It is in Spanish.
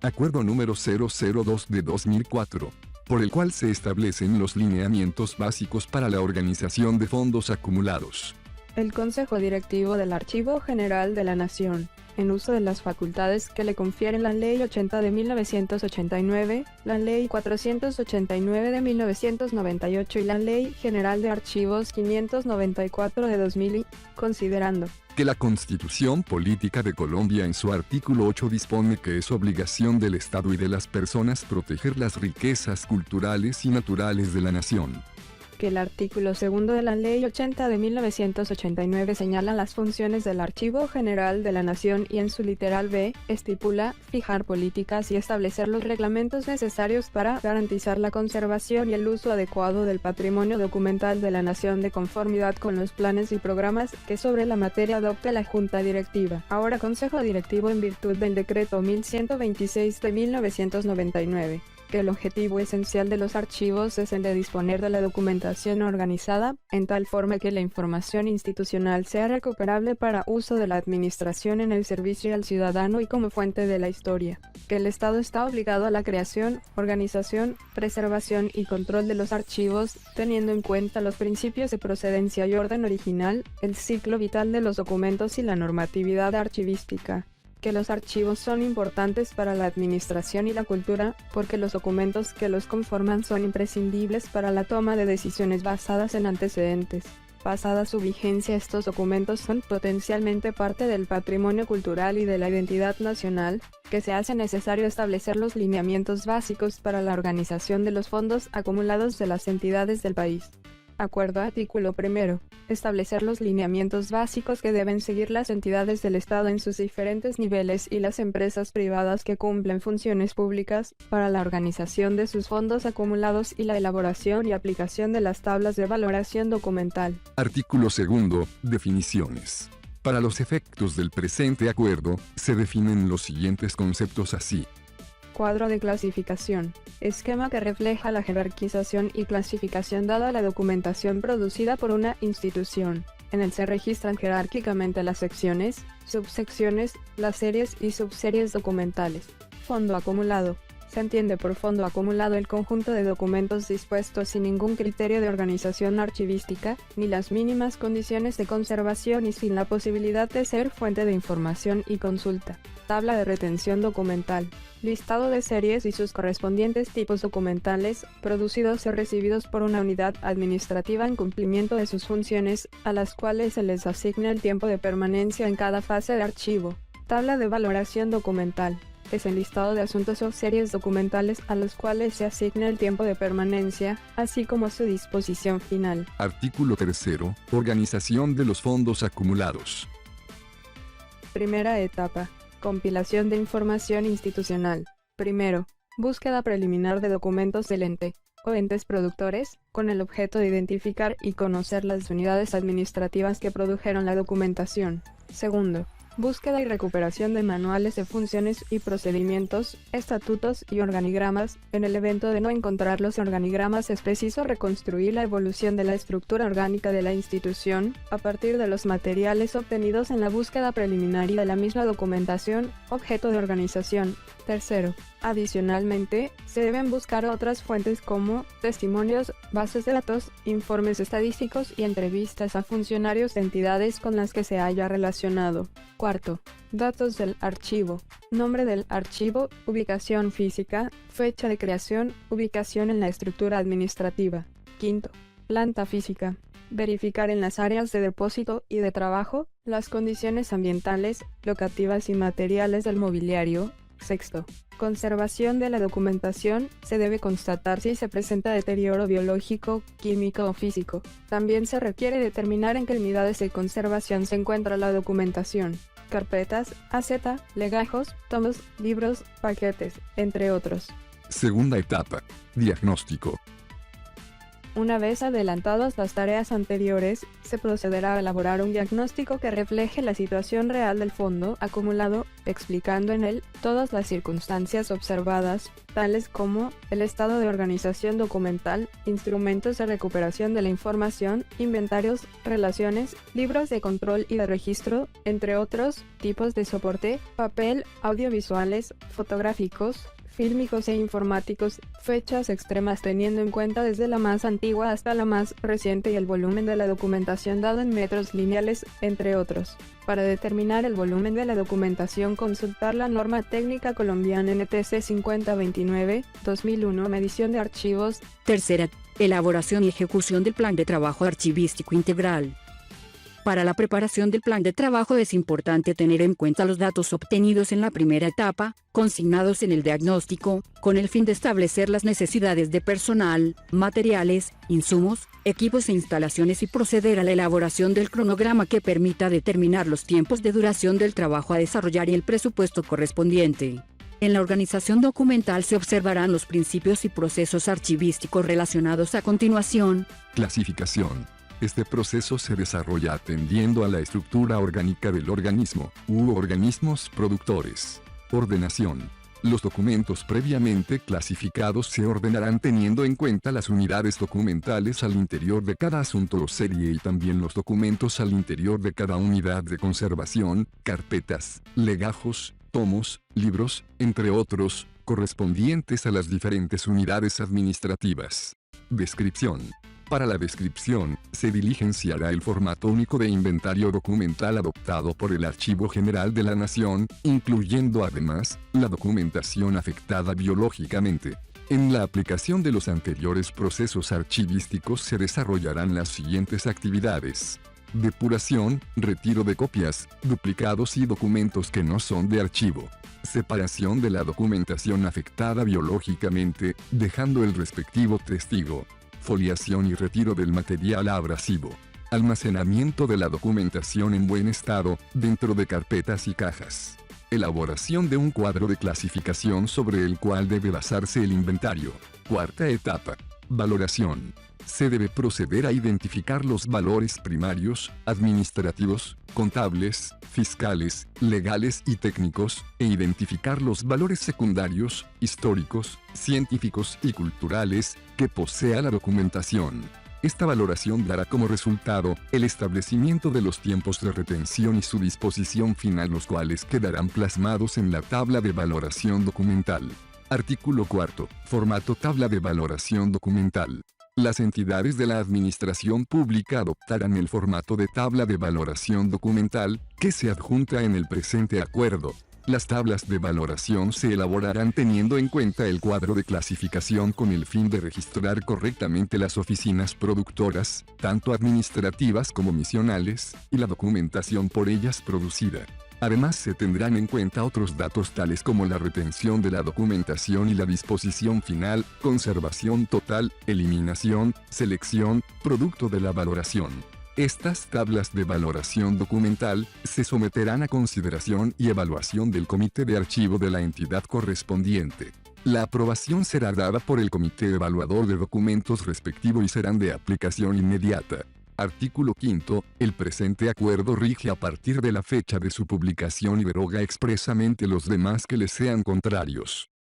Acuerdo número 002 de 2004, por el cual se establecen los lineamientos básicos para la organización de fondos acumulados. El Consejo Directivo del Archivo General de la Nación, en uso de las facultades que le confieren la Ley 80 de 1989, la Ley 489 de 1998 y la Ley General de Archivos 594 de 2000 y, considerando que la Constitución Política de Colombia en su artículo 8 dispone que es obligación del Estado y de las personas proteger las riquezas culturales y naturales de la nación. Que el artículo 2 de la Ley 80 de 1989 señala las funciones del Archivo General de la Nación y en su literal B, estipula, fijar políticas y establecer los reglamentos necesarios para garantizar la conservación y el uso adecuado del patrimonio documental de la Nación de conformidad con los planes y programas que sobre la materia adopte la Junta Directiva, ahora Consejo Directivo en virtud del Decreto 1126 de 1999. Que el objetivo esencial de los archivos es el de disponer de la documentación organizada, en tal forma que la información institucional sea recuperable para uso de la administración en el servicio al ciudadano y como fuente de la historia. Que el Estado está obligado a la creación, organización, preservación y control de los archivos, teniendo en cuenta los principios de procedencia y orden original, el ciclo vital de los documentos y la normatividad archivística. Que los archivos son importantes para la administración y la cultura, porque los documentos que los conforman son imprescindibles para la toma de decisiones basadas en antecedentes. Pasada su vigencia, estos documentos son potencialmente parte del patrimonio cultural y de la identidad nacional, que se hace necesario establecer los lineamientos básicos para la organización de los fondos acumulados de las entidades del país. Acuerdo artículo 1. Establecer los lineamientos básicos que deben seguir las entidades del Estado en sus diferentes niveles y las empresas privadas que cumplen funciones públicas, para la organización de sus fondos acumulados y la elaboración y aplicación de las tablas de valoración documental. Artículo 2. Definiciones. Para los efectos del presente acuerdo, se definen los siguientes conceptos así. Cuadro de clasificación. Esquema que refleja la jerarquización y clasificación dada a la documentación producida por una institución. En él se registran jerárquicamente las secciones, subsecciones, las series y subseries documentales. Fondo acumulado. Se entiende por fondo acumulado el conjunto de documentos dispuestos sin ningún criterio de organización archivística, ni las mínimas condiciones de conservación y sin la posibilidad de ser fuente de información y consulta. Tabla de retención documental. Listado de series y sus correspondientes tipos documentales, producidos o recibidos por una unidad administrativa en cumplimiento de sus funciones, a las cuales se les asigna el tiempo de permanencia en cada fase de archivo. Tabla de valoración documental. Es el listado de asuntos o series documentales a los cuales se asigna el tiempo de permanencia, así como su disposición final. Artículo 3. Organización de los fondos acumulados. Primera etapa. Compilación de información institucional. Primero, búsqueda preliminar de documentos del ente o entes productores, con el objeto de identificar y conocer las unidades administrativas que produjeron la documentación. Segundo, búsqueda y recuperación de manuales de funciones y procedimientos, estatutos y organigramas. En el evento de no encontrar los organigramas es preciso reconstruir la evolución de la estructura orgánica de la institución, a partir de los materiales obtenidos en la búsqueda preliminar y de la misma documentación, objeto de organización. Tercero, adicionalmente, se deben buscar otras fuentes como testimonios, bases de datos, informes estadísticos y entrevistas a funcionarios de entidades con las que se haya relacionado. Cuarto, datos del archivo. Nombre del archivo, ubicación física, fecha de creación, ubicación en la estructura administrativa. Quinto, planta física. Verificar en las áreas de depósito y de trabajo las condiciones ambientales, locativas y materiales del mobiliario. Sexto, conservación de la documentación. Se debe constatar si se presenta deterioro biológico, químico o físico. También se requiere determinar en qué unidades de conservación se encuentra la documentación. Carpetas, aceta, legajos, tomos, libros, paquetes, entre otros. Segunda etapa. Diagnóstico. Una vez adelantadas las tareas anteriores, se procederá a elaborar un diagnóstico que refleje la situación real del fondo acumulado, explicando en él todas las circunstancias observadas, tales como el estado de organización documental, instrumentos de recuperación de la información, inventarios, relaciones, libros de control y de registro, entre otros, tipos de soporte, papel, audiovisuales, fotográficos, fílmicos e informáticos, fechas extremas teniendo en cuenta desde la más antigua hasta la más reciente y el volumen de la documentación dado en metros lineales, entre otros. Para determinar el volumen de la documentación, consultar la norma técnica colombiana NTC 5029-2001, medición de archivos. Tercera, elaboración y ejecución del plan de trabajo archivístico integral. Para la preparación del plan de trabajo es importante tener en cuenta los datos obtenidos en la primera etapa, consignados en el diagnóstico, con el fin de establecer las necesidades de personal, materiales, insumos, equipos e instalaciones y proceder a la elaboración del cronograma que permita determinar los tiempos de duración del trabajo a desarrollar y el presupuesto correspondiente. En la organización documental se observarán los principios y procesos archivísticos relacionados a continuación. Clasificación. Este proceso se desarrolla atendiendo a la estructura orgánica del organismo, u organismos productores. Ordenación. Los documentos previamente clasificados se ordenarán teniendo en cuenta las unidades documentales al interior de cada asunto o serie y también los documentos al interior de cada unidad de conservación, carpetas, legajos, tomos, libros, entre otros, correspondientes a las diferentes unidades administrativas. Descripción. Para la descripción, se diligenciará el formato único de inventario documental adoptado por el Archivo General de la Nación, incluyendo además, la documentación afectada biológicamente. En la aplicación de los anteriores procesos archivísticos se desarrollarán las siguientes actividades: depuración, retiro de copias, duplicados y documentos que no son de archivo. Separación de la documentación afectada biológicamente, dejando el respectivo testigo. Foliación y retiro del material abrasivo. Almacenamiento de la documentación en buen estado, dentro de carpetas y cajas. Elaboración de un cuadro de clasificación sobre el cual debe basarse el inventario. Cuarta etapa. Valoración. Se debe proceder a identificar los valores primarios, administrativos, contables, fiscales, legales y técnicos, e identificar los valores secundarios, históricos, científicos y culturales, que posea la documentación. Esta valoración dará como resultado el establecimiento de los tiempos de retención y su disposición final, los cuales quedarán plasmados en la tabla de valoración documental. Artículo 4. Formato tabla de valoración documental. Las entidades de la administración pública adoptarán el formato de tabla de valoración documental, que se adjunta en el presente acuerdo. Las tablas de valoración se elaborarán teniendo en cuenta el cuadro de clasificación con el fin de registrar correctamente las oficinas productoras, tanto administrativas como misionales, y la documentación por ellas producida. Además se tendrán en cuenta otros datos tales como la retención de la documentación y la disposición final, conservación total, eliminación, selección, producto de la valoración. Estas tablas de valoración documental se someterán a consideración y evaluación del Comité de Archivo de la entidad correspondiente. La aprobación será dada por el Comité Evaluador de Documentos respectivo y serán de aplicación inmediata. Artículo 5. El presente acuerdo rige a partir de la fecha de su publicación y deroga expresamente los demás que le sean contrarios.